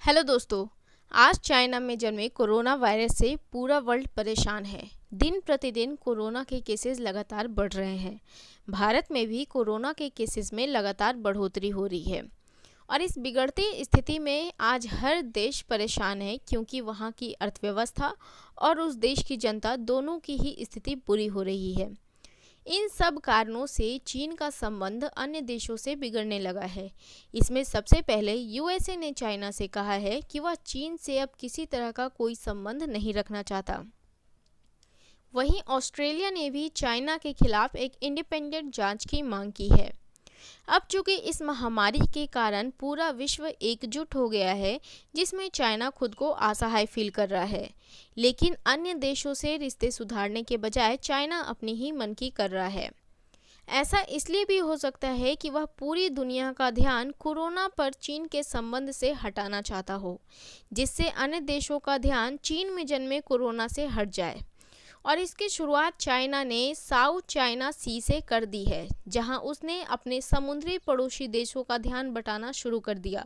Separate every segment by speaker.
Speaker 1: Hello दोस्तों। आज China में जन्मे कोरोना वायरस से पूरा वर्ल्ड परेशान है। दिन प्रतिदिन कोरोना के केसेस लगातार बढ़ रहे हैं। भारत में भी कोरोना के केसेस में लगातार बढ़ोतरी हो रही है और इस बिगड़ती स्थिति में आज हर देश परेशान है, क्योंकि वहाँ की अर्थव्यवस्था और उस देश की जनता दोनों की ही स्थिति बुरी हो रही है। इन सब कारणों से चीन का संबंध अन्य देशों से बिगड़ने लगा है। इसमें सबसे पहले यूएसए ने चाइना से कहा है कि वह चीन से अब किसी तरह का कोई संबंध नहीं रखना चाहता। वहीं ऑस्ट्रेलिया ने भी चाइना के खिलाफ एक इंडिपेंडेंट जांच की मांग की है। अब चूंकि इस महामारी के कारण पूरा विश्व एकजुट हो गया है, जिसमें चाइना खुद को असहाय फील कर रहा है, लेकिन अन्य देशों से रिश्ते सुधारने के बजाय चाइना अपनी ही मन की कर रहा है। ऐसा इसलिए भी हो सकता है कि वह पूरी दुनिया का ध्यान कोरोना पर चीन के संबंध से हटाना चाहता हो, जिससे अन्य देशों का ध्यान चीन में जन्मे कोरोना से हट जाए। और इसकी शुरुआत चाइना ने साउथ चाइना सी से कर दी है, जहां उसने अपने समुद्री पड़ोसी देशों का ध्यान बटाना शुरू कर दिया,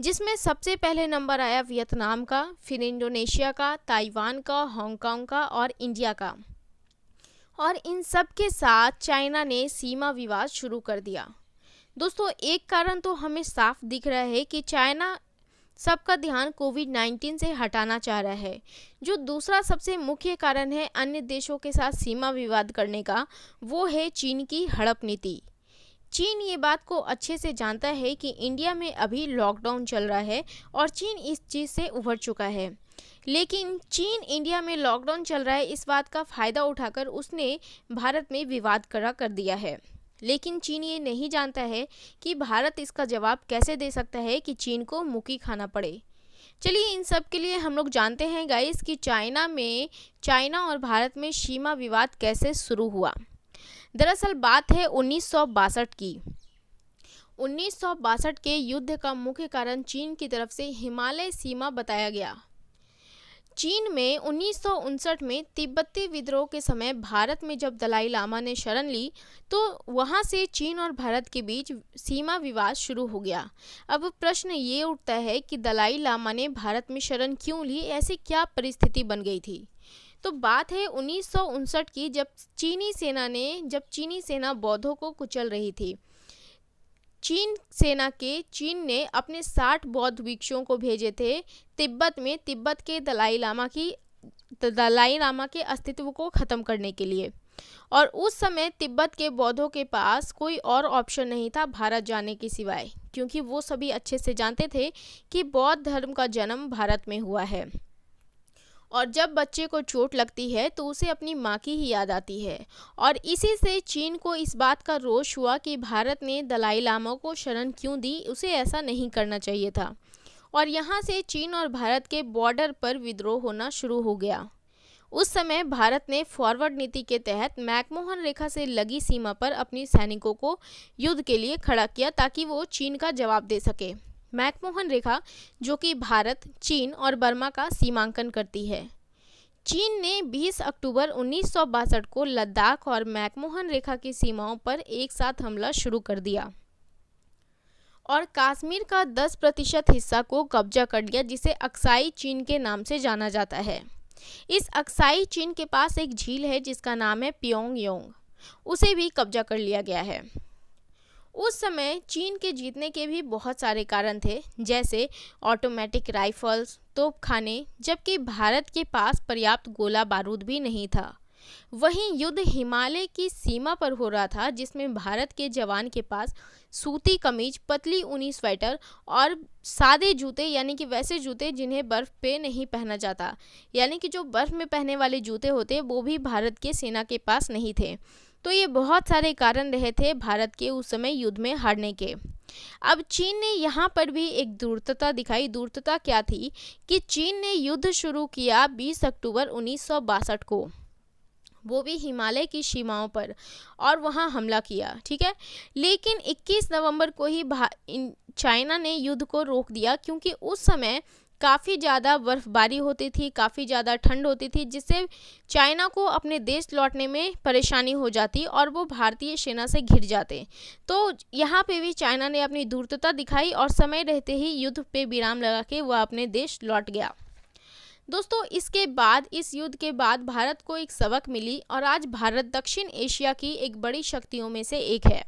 Speaker 1: जिसमें सबसे पहले नंबर आया वियतनाम का, फिर इंडोनेशिया का, ताइवान का, हांगकांग का और इंडिया का। और इन सब के साथ चाइना ने सीमा विवाद शुरू कर दिया। दोस्तों, एक कारण तो हमें साफ दिख रहा है कि चाइना सबका ध्यान कोविड-19 से हटाना चाह रहा है। जो दूसरा सबसे मुख्य कारण है अन्य देशों के साथ सीमा विवाद करने का, वो है चीन की हड़प नीति। चीन ये बात को अच्छे से जानता है कि इंडिया में अभी लॉकडाउन चल रहा है और चीन इस चीज़ से उभर चुका है। लेकिन चीन इंडिया में लॉकडाउन चल रहा है, इस बात का फ़ायदा उठाकर उसने भारत में विवाद खड़ा कर दिया है। लेकिन चीन ये नहीं जानता है कि भारत इसका जवाब कैसे दे सकता है कि चीन को मुक्की खाना पड़े। चलिए, इन सब के लिए हम लोग जानते हैं गाइस कि चाइना और भारत में सीमा विवाद कैसे शुरू हुआ। दरअसल बात है 1962 की। 1962 के युद्ध का मुख्य कारण चीन की तरफ से हिमालय सीमा बताया गया। चीन में 1959 में तिब्बती विद्रोह के समय भारत में जब दलाई लामा ने शरण ली, तो वहां से चीन और भारत के बीच सीमा विवाद शुरू हो गया। अब प्रश्न ये उठता है कि दलाई लामा ने भारत में शरण क्यों ली, ऐसी क्या परिस्थिति बन गई थी। तो बात है 1959 की, जब चीनी सेना बौद्धों को कुचल रही थी। चीन ने अपने 60 बौद्ध भिक्षुओं को भेजे थे तिब्बत में, तिब्बत के दलाई लामा के अस्तित्व को ख़त्म करने के लिए। और उस समय तिब्बत के बौद्धों के पास कोई और ऑप्शन नहीं था भारत जाने के सिवाय, क्योंकि वो सभी अच्छे से जानते थे कि बौद्ध धर्म का जन्म भारत में हुआ है। और जब बच्चे को चोट लगती है तो उसे अपनी माँ की ही याद आती है। और इसी से चीन को इस बात का रोष हुआ कि भारत ने दलाई लामा को शरण क्यों दी, उसे ऐसा नहीं करना चाहिए था। और यहाँ से चीन और भारत के बॉर्डर पर विद्रोह होना शुरू हो गया। उस समय भारत ने फॉरवर्ड नीति के तहत मैकमोहन रेखा से लगी सीमा पर अपनी सैनिकों को युद्ध के लिए खड़ा किया, ताकि वो चीन का जवाब दे सके। मैकमोहन रेखा, जो कि भारत, चीन और बर्मा का सीमांकन करती है। चीन ने 20 अक्टूबर 1962 को लद्दाख और मैकमोहन रेखा की सीमाओं पर एक साथ हमला शुरू कर दिया और कश्मीर का 10% हिस्सा को कब्जा कर लिया, जिसे अक्साई चीन के नाम से जाना जाता है। इस अक्साई चीन के पास एक झील है जिसका नाम है प्योंगयांग, उसे भी कब्जा कर लिया गया है। उस समय चीन के जीतने के भी बहुत सारे कारण थे, जैसे ऑटोमेटिक राइफल्स, तोपखाने, जबकि भारत के पास पर्याप्त गोला बारूद भी नहीं था। वहीं युद्ध हिमालय की सीमा पर हो रहा था, जिसमें भारत के जवान के पास सूती कमीज, पतली ऊनी स्वेटर और सादे जूते, यानी कि वैसे जूते जिन्हें बर्फ पे नहीं पहना जाता, यानी कि जो बर्फ में पहने वाले जूते होते, वो भी भारत के सेना के पास नहीं थे। तो ये बहुत सारे कारण रहे थे भारत के उस समय युद्ध में हारने के। अब चीन ने यहाँ पर भी एक धूर्तता दिखाई। धूर्तता क्या थी कि चीन ने युद्ध शुरू किया 20 अक्टूबर 1962 को, वो भी हिमालय की सीमाओं पर, और वहाँ हमला किया, ठीक है। लेकिन 21 नवंबर को ही चाइना ने युद्ध को रोक दिया, क्योंकि उस समय काफ़ी ज़्यादा बर्फ़बारी होती थी, काफ़ी ज़्यादा ठंड होती थी, जिससे चाइना को अपने देश लौटने में परेशानी हो जाती और वो भारतीय सेना से घिर जाते। तो यहाँ पे भी चाइना ने अपनी धूर्तता दिखाई और समय रहते ही युद्ध पे विराम लगा के वह अपने देश लौट गया। दोस्तों, इसके बाद, इस युद्ध के बाद भारत को एक सबक मिली और आज भारत दक्षिण एशिया की एक बड़ी शक्तियों में से एक है।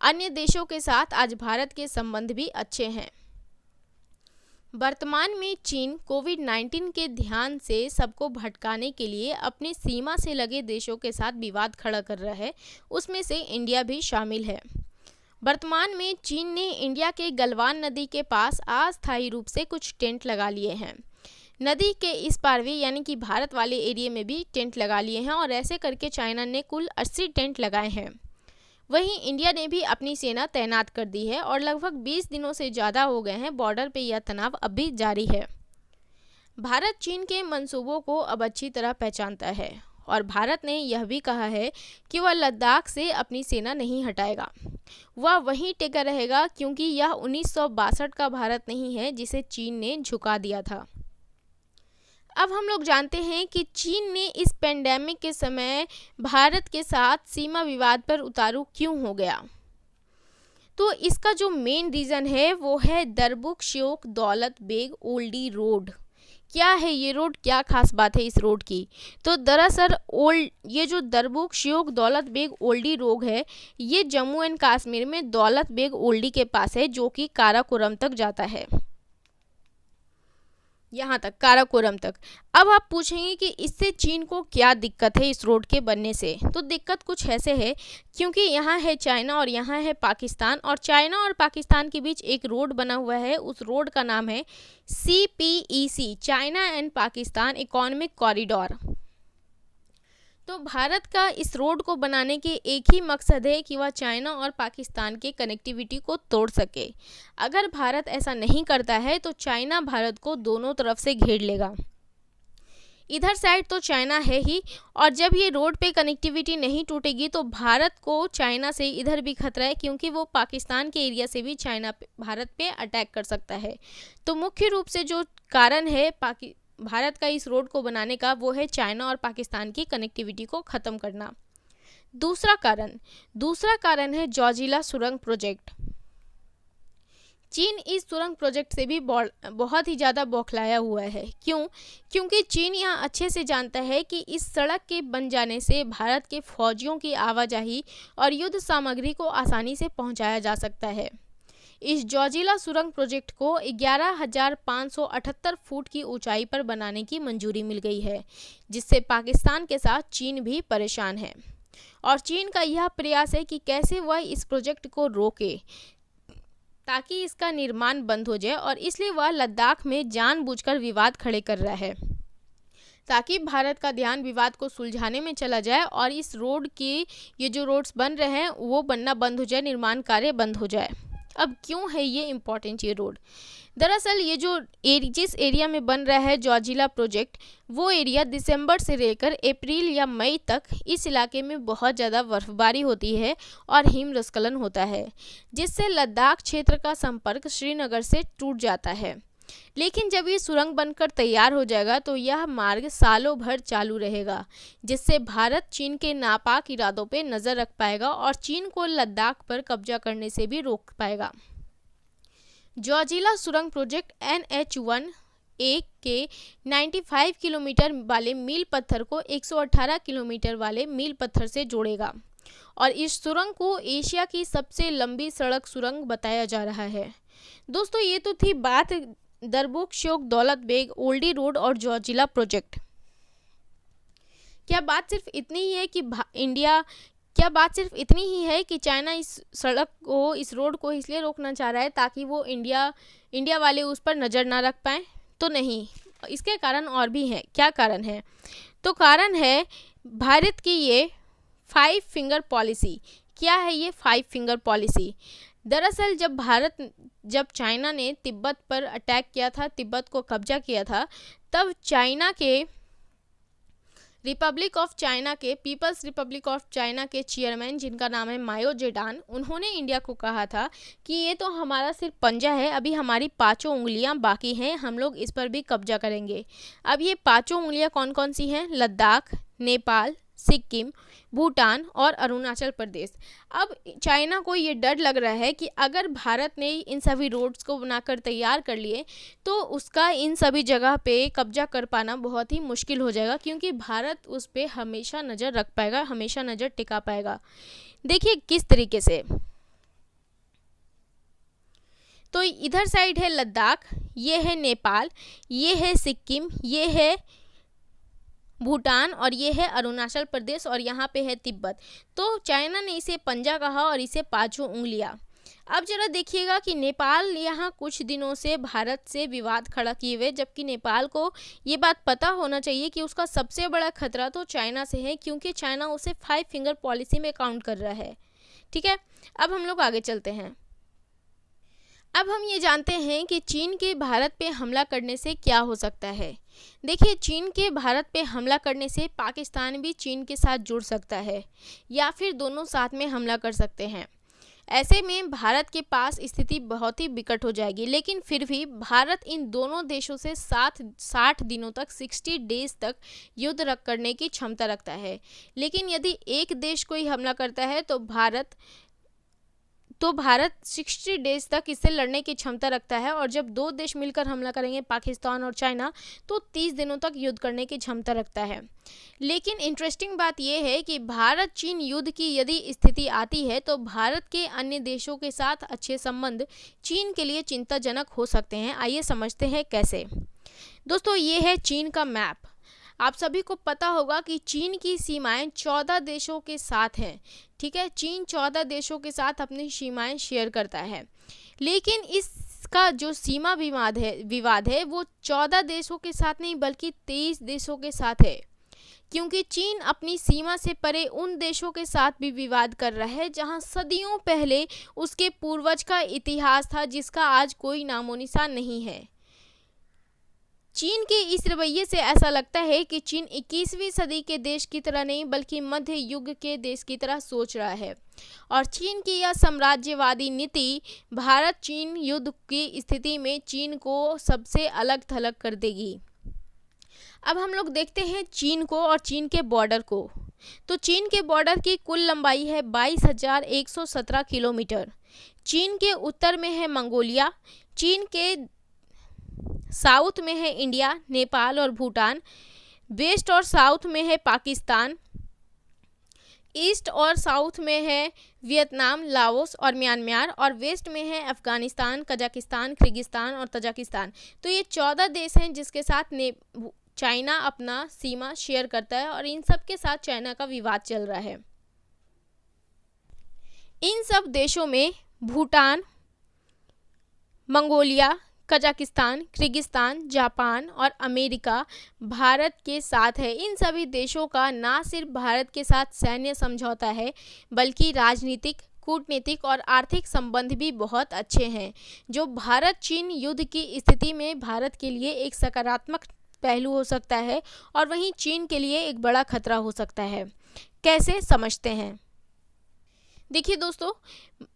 Speaker 1: अन्य देशों के साथ आज भारत के संबंध भी अच्छे हैं। वर्तमान में चीन कोविड-19 के ध्यान से सबको भटकाने के लिए अपनी सीमा से लगे देशों के साथ विवाद खड़ा कर रहा है, उसमें से इंडिया भी शामिल है। वर्तमान में चीन ने इंडिया के गलवान नदी के पास अस्थायी रूप से कुछ टेंट लगा लिए हैं। नदी के इस पार भी, यानी कि भारत वाले एरिया में भी टेंट लगा लिए हैं और ऐसे करके चाइना ने कुल 80 टेंट लगाए हैं। वहीं इंडिया ने भी अपनी सेना तैनात कर दी है और लगभग 20 दिनों से ज़्यादा हो गए हैं बॉर्डर पे यह तनाव अब भी जारी है। भारत चीन के मंसूबों को अब अच्छी तरह पहचानता है और भारत ने यह भी कहा है कि वह लद्दाख से अपनी सेना नहीं हटाएगा, वह वहीं टिका रहेगा, क्योंकि यह 1962 का भारत नहीं है जिसे चीन ने झुका दिया था। अब हम लोग जानते हैं कि चीन ने इस पेंडेमिक के समय भारत के साथ सीमा विवाद पर उतारू क्यों हो गया। तो इसका जो मेन रीज़न है वो है दरबुक श्योक दौलत बेग ओल्डी रोड। क्या है ये रोड, क्या खास बात है इस रोड की? तो दरअसल ये जो दरबुक श्योक दौलत बेग ओल्डी रोड है, ये जम्मू एंड कश्मीर में दौलत बेग ओल्डी के पास है, जो कि काराकोरम तक जाता है, यहाँ तक, काराकोरम तक। अब आप पूछेंगे कि इससे चीन को क्या दिक्कत है इस रोड के बनने से। तो दिक्कत कुछ ऐसे है, क्योंकि यहाँ है चाइना और यहाँ है पाकिस्तान, और चाइना और पाकिस्तान के बीच एक रोड बना हुआ है, उस रोड का नाम है CPEC, China and Pakistan economic corridor. तो भारत का इस रोड को बनाने के एक ही मकसद है कि वह चाइना और पाकिस्तान के कनेक्टिविटी को तोड़ सके। अगर भारत ऐसा नहीं करता है तो चाइना भारत को दोनों तरफ से घेर लेगा। इधर साइड तो चाइना है ही, और जब ये रोड पे कनेक्टिविटी नहीं टूटेगी तो भारत को चाइना से इधर भी खतरा है, क्योंकि वो पाकिस्तान के एरिया से भी भारत पे अटैक कर सकता है। तो मुख्य रूप से जो कारण है भारत का इस रोड को बनाने का, वो है चाइना और पाकिस्तान की कनेक्टिविटी को ख़त्म करना। दूसरा कारण है जोजिला सुरंग प्रोजेक्ट। चीन इस सुरंग प्रोजेक्ट से भी बहुत ही ज़्यादा बौखलाया हुआ है। क्यों? क्योंकि चीन यहाँ अच्छे से जानता है कि इस सड़क के बन जाने से भारत के फौजियों की आवाजाही और युद्ध सामग्री को आसानी से पहुँचाया जा सकता है। इस जोजिला सुरंग प्रोजेक्ट को 11,578 फुट की ऊंचाई पर बनाने की मंजूरी मिल गई है, जिससे पाकिस्तान के साथ चीन भी परेशान है। और चीन का यह प्रयास है कि कैसे वह इस प्रोजेक्ट को रोके ताकि इसका निर्माण बंद हो जाए, और इसलिए वह लद्दाख में जानबूझकर विवाद खड़े कर रहा है, ताकि भारत का ध्यान विवाद को सुलझाने में चला जाए और इस रोड की, ये जो रोड्स बन रहे हैं वो बनना बंद हो जाए, निर्माण कार्य बंद हो जाए। अब क्यों है ये इम्पॉर्टेंट ये रोड? दरअसल ये जो जिस एरिया में बन रहा है जोजिला प्रोजेक्ट, वो एरिया दिसंबर से लेकर अप्रैल या मई तक इस इलाके में बहुत ज़्यादा बर्फबारी होती है और हिमस्खलन होता है, जिससे लद्दाख क्षेत्र का संपर्क श्रीनगर से टूट जाता है। लेकिन जब ये सुरंग बनकर तैयार हो जाएगा तो यह मार्ग सालों भर चालू रहेगा, जिससे भारत चीन के नापाक इरादों पे नज़र रख पाएगा और चीन को लद्दाख पर कब्जा करने से भी रोक पाएगा। जोजिला सुरंग प्रोजेक्ट NH1 के 95 किलोमीटर वाले मील पत्थर को 118 किलोमीटर वाले मील पत्थर से जोड़ेगा, और इस सुरंग को एशिया की सबसे लंबी सड़क सुरंग बताया जा रहा है। दोस्तों, ये तो थी बात दरबुक श्योक दौलत बेग ओल्डी रोड और जोजिला प्रोजेक्ट। क्या बात सिर्फ इतनी ही है कि चाइना इस सड़क को, इस रोड को इसलिए रोकना चाह रहा है ताकि वो इंडिया वाले उस पर नज़र ना रख पाएँ? तो नहीं, इसके कारण और भी हैं। क्या कारण है? तो कारण है भारत की ये 5 फिंगर पॉलिसी। क्या है ये 5 फिंगर पॉलिसी? दरअसल जब चाइना ने तिब्बत पर अटैक किया था, तिब्बत को कब्जा किया था, तब चाइना के रिपब्लिक ऑफ चाइना के पीपल्स रिपब्लिक ऑफ चाइना के चेयरमैन, जिनका नाम है माओ जेडान, उन्होंने इंडिया को कहा था कि ये तो हमारा सिर्फ पंजा है, अभी हमारी 5 उंगलियां बाकी हैं, हम लोग इस पर भी कब्जा करेंगे। अब ये 5 उंगलियां कौन कौन सी हैं? लद्दाख, नेपाल, सिक्किम, भूटान और अरुणाचल प्रदेश। अब चाइना को ये डर लग रहा है कि अगर भारत ने इन सभी रोड्स को बनाकर तैयार कर लिए तो उसका इन सभी जगह पे कब्जा कर पाना बहुत ही मुश्किल हो जाएगा, क्योंकि भारत उस पे हमेशा नज़र रख पाएगा, हमेशा नज़र टिका पाएगा। देखिए किस तरीके से। तो इधर साइड है लद्दाख, ये है नेपाल, ये है सिक्किम, ये है भूटान और ये है अरुणाचल प्रदेश और यहाँ पे है तिब्बत। तो चाइना ने इसे पंजा कहा और इसे 5 उंगलियाँ। अब जरा देखिएगा कि नेपाल यहाँ कुछ दिनों से भारत से विवाद खड़ा किए हुए, जबकि नेपाल को ये बात पता होना चाहिए कि उसका सबसे बड़ा खतरा तो चाइना से है, क्योंकि चाइना उसे 5 फिंगर पॉलिसी में काउंट कर रहा है। ठीक है, अब हम लोग आगे चलते हैं। अब हम ये जानते हैं कि चीन के भारत पे हमला करने से क्या हो सकता है। देखिए, चीन के भारत पे हमला करने से पाकिस्तान भी चीन के साथ जुड़ सकता है या फिर दोनों साथ में हमला कर सकते हैं। ऐसे में भारत के पास स्थिति बहुत ही विकट हो जाएगी, लेकिन फिर भी भारत इन दोनों देशों से 60 दिनों तक 60 डेज तक युद्ध करने की क्षमता रखता है। लेकिन यदि एक देश कोई हमला करता है तो भारत 60 डेज तक इससे लड़ने की क्षमता रखता है, और जब 2 देश मिलकर हमला करेंगे, पाकिस्तान और चाइना, तो 30 दिनों तक युद्ध करने की क्षमता रखता है। लेकिन इंटरेस्टिंग बात यह है कि भारत चीन युद्ध की यदि स्थिति आती है तो भारत के अन्य देशों के साथ अच्छे संबंध चीन के लिए चिंताजनक हो सकते हैं। आइए समझते हैं कैसे। दोस्तों, ये है चीन का मैप। आप सभी को पता होगा कि चीन की सीमाएं 14 देशों के साथ हैं। ठीक है, चीन 14 देशों के साथ अपनी सीमाएं शेयर करता है, लेकिन इसका जो सीमा विवाद है वो 14 देशों के साथ नहीं बल्कि 23 देशों के साथ है, क्योंकि चीन अपनी सीमा से परे उन देशों के साथ भी विवाद कर रहा है जहां सदियों पहले उसके पूर्वज का इतिहास था, जिसका आज कोई नामो निशान नहीं है। चीन के इस रवैये से ऐसा लगता है कि चीन 21वीं सदी के देश की तरह नहीं बल्कि मध्य युग के देश की तरह सोच रहा है, और चीन की यह साम्राज्यवादी नीति भारत चीन युद्ध की स्थिति में चीन को सबसे अलग थलग कर देगी। अब हम लोग देखते हैं चीन को और चीन के बॉर्डर को। तो चीन के बॉर्डर की कुल लंबाई है 22,117 किलोमीटर। चीन के उत्तर में है मंगोलिया, चीन के साउथ में है इंडिया, नेपाल और भूटान, वेस्ट और साउथ में है पाकिस्तान, ईस्ट और साउथ में है वियतनाम, लाओस और म्यांमार, और वेस्ट में है अफगानिस्तान, कजाकिस्तान, किर्गिस्तान और तजाकिस्तान। तो ये 14 देश हैं जिसके साथ चाइना अपना सीमा शेयर करता है, और इन सब के साथ चाइना का विवाद चल रहा है। इन सब देशों में Bhutan, Mongolia, Kazakhstan, Kyrgyzstan, Japan और अमेरिका भारत के साथ है। इन सभी देशों का ना सिर्फ भारत के साथ सैन्य समझौता है बल्कि राजनीतिक, कूटनीतिक और आर्थिक संबंध भी बहुत अच्छे हैं, जो भारत चीन युद्ध की स्थिति में भारत के लिए एक सकारात्मक पहलू हो सकता है और वहीं चीन के लिए एक बड़ा खतरा हो सकता है। कैसे समझते हैं? देखिए दोस्तों,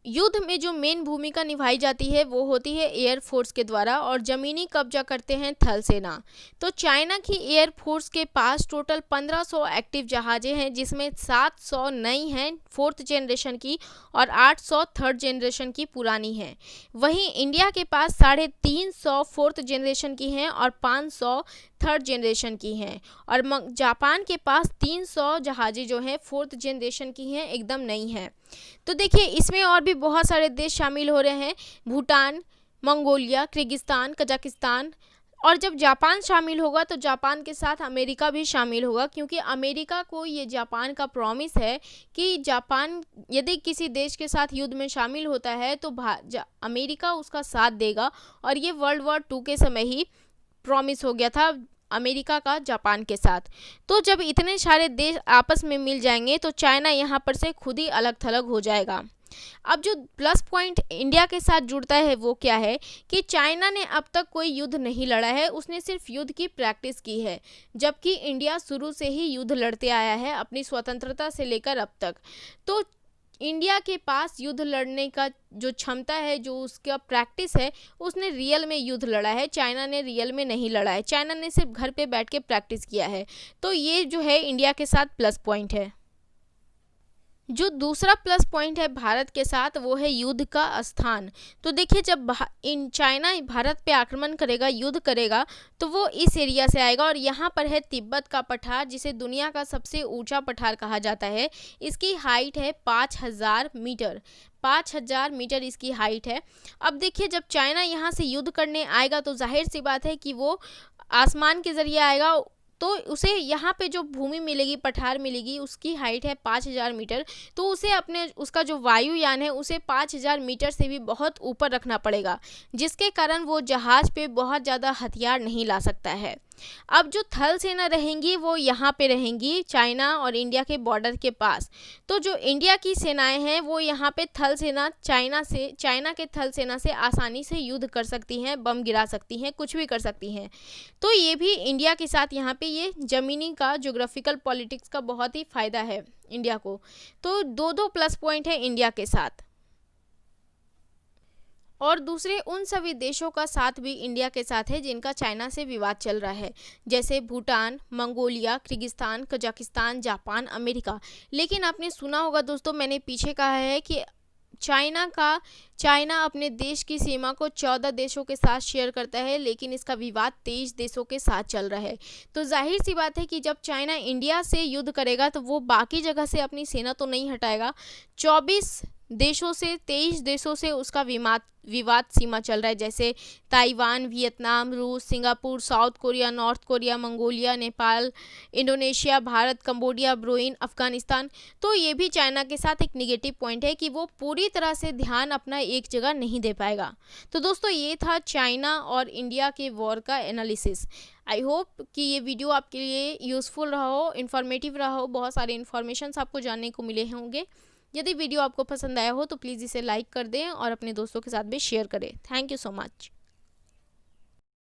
Speaker 1: युद्ध में जो मेन भूमिका निभाई जाती है वो होती है एयरफोर्स के द्वारा, और ज़मीनी कब्जा करते हैं थल सेना। तो चाइना की एयरफोर्स के पास टोटल 1500 एक्टिव जहाज़ें हैं, जिसमें 700 नई हैं 4th जनरेशन की और 800 3rd जनरेशन की पुरानी हैं। वहीं इंडिया के पास 350 4th जनरेशन की हैं और 500 3rd जनरेशन की हैं, और जापान के पास 300 जहाज़ें जो हैं 4th जनरेशन की हैं, एकदम नई हैं। तो देखिए, इसमें और भी बहुत सारे देश शामिल हो रहे हैं, भूटान, मंगोलिया, किर्गिस्तान, कजाकिस्तान, और जब जापान शामिल होगा तो जापान के साथ अमेरिका भी शामिल होगा, क्योंकि अमेरिका को ये जापान का प्रॉमिस है कि जापान यदि किसी देश के साथ युद्ध में शामिल होता है तो अमेरिका उसका साथ देगा, और ये वर्ल्ड वॉर 2 के समय ही प्रॉमिस हो गया था अमेरिका का जापान के साथ। तो जब इतने सारे देश आपस में मिल जाएंगे तो चाइना यहाँ पर से खुद ही अलग थलग हो जाएगा। अब जो प्लस पॉइंट इंडिया के साथ जुड़ता है वो क्या है कि चाइना ने अब तक कोई युद्ध नहीं लड़ा है, उसने सिर्फ युद्ध की प्रैक्टिस की है, जबकि इंडिया शुरू से ही युद्ध लड़ते आया है अपनी स्वतंत्रता से लेकर अब तक। तो इंडिया के पास युद्ध लड़ने का जो क्षमता है, जो उसका प्रैक्टिस है, उसने रियल में युद्ध लड़ा है। चाइना ने रियल में नहीं लड़ा है, चाइना ने सिर्फ घर पे बैठ के प्रैक्टिस किया है। तो ये जो है इंडिया के साथ प्लस पॉइंट है। जो दूसरा प्लस पॉइंट है भारत के साथ वो है युद्ध का स्थान। तो देखिए, जब इन चाइना भारत पे आक्रमण करेगा, युद्ध करेगा, तो वो इस एरिया से आएगा और यहाँ पर है तिब्बत का पठार, जिसे दुनिया का सबसे ऊंचा पठार कहा जाता है। इसकी हाइट है 5000 मीटर। 5000 मीटर इसकी हाइट है। अब देखिए, जब चाइना यहाँ से युद्ध करने आएगा तो जाहिर सी बात है कि वो आसमान के जरिए आएगा, तो उसे यहाँ पे जो भूमि मिलेगी, पठार मिलेगी, उसकी हाइट है 5000 मीटर। तो उसे अपने उसका जो वायुयान है उसे 5000 मीटर से भी बहुत ऊपर रखना पड़ेगा, जिसके कारण वो जहाज़ पे बहुत ज़्यादा हथियार नहीं ला सकता है। अब जो थल सेना रहेंगी वो यहाँ पे रहेंगी, चाइना और इंडिया के बॉर्डर के पास। तो जो इंडिया की सेनाएं हैं वो यहाँ पे थल सेना चाइना के थल सेना से आसानी से युद्ध कर सकती हैं, बम गिरा सकती हैं, कुछ भी कर सकती हैं। तो ये भी इंडिया के साथ यहाँ पे ये ज़मीनी का ज्योग्राफिकल पॉलिटिक्स का बहुत ही फ़ायदा है इंडिया को। तो दो दो प्लस पॉइंट है इंडिया के साथ। और दूसरे उन सभी देशों का साथ भी इंडिया के साथ है जिनका चाइना से विवाद चल रहा है, जैसे Bhutan, Mongolia, Kyrgyzstan, Kazakhstan, Japan, America. लेकिन आपने सुना होगा दोस्तों, मैंने पीछे कहा है कि चाइना अपने देश की सीमा को 14 देशों के साथ शेयर करता है, लेकिन इसका विवाद 23 देशों के साथ चल रहा है। तो जाहिर सी बात है कि जब चाइना इंडिया से युद्ध करेगा तो वो बाकी जगह से अपनी सेना तो नहीं हटाएगा। 24 देशों से 23 देशों से उसका विवाद सीमा चल रहा है, जैसे ताइवान, वियतनाम, रूस, Singapore, south Korea, north Korea, Mongolia, Nepal, Indonesia, Bharat, Cambodia, Brunei, Afghanistan. तो ये भी चाइना के साथ एक निगेटिव पॉइंट है कि वो पूरी तरह से ध्यान अपना एक जगह नहीं दे पाएगा। तो दोस्तों, ये था चाइना और इंडिया के वॉर का एनालिसिस। आई होप कि ये वीडियो आपके लिए यूज़फुल रहा हो, इन्फॉर्मेटिव रहा हो, बहुत सारे इन्फॉर्मेशंस आपको जानने को मिले होंगे। यदि वीडियो आपको पसंद आया हो तो प्लीज़ इसे लाइक कर दें और अपने दोस्तों के साथ भी शेयर करें। Thank you so much.